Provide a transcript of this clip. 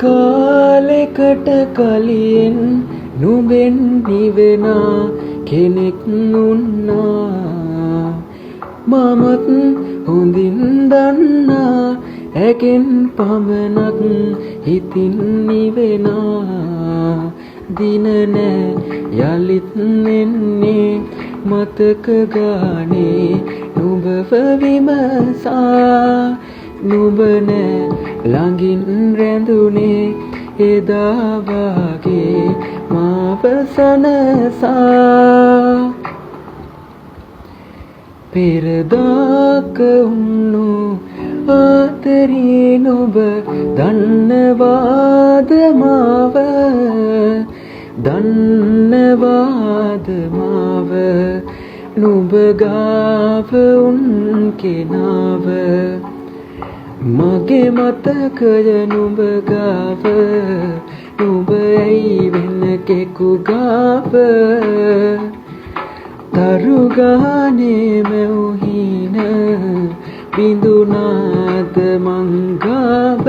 කාලෙකට කලින් නුඹෙන් නිවෙනා කෙනෙක් උන්නා මමත් හොඳින් දන්නා ඇගෙන් පමණක් හිතින් නිවෙනා දින නෑ යලිත් එන්නේ මතක ගානේ නුඹව විමසා නුඹ නෑ ළඟින් රැඳුනේ එදා වාගේ මාව සනසා පෙරදාක උන්නු ආදරේ නුඹ දන්නවාද මාව දන්නවාද මාව නුඹ ගාව උන් කෙනාව මගේ මතකය නුඹ ගාව නුඹ ඇයි වෙන කෙකු ගාව තරු ගානේ මැවුහින බිඳුනාද මං ගාව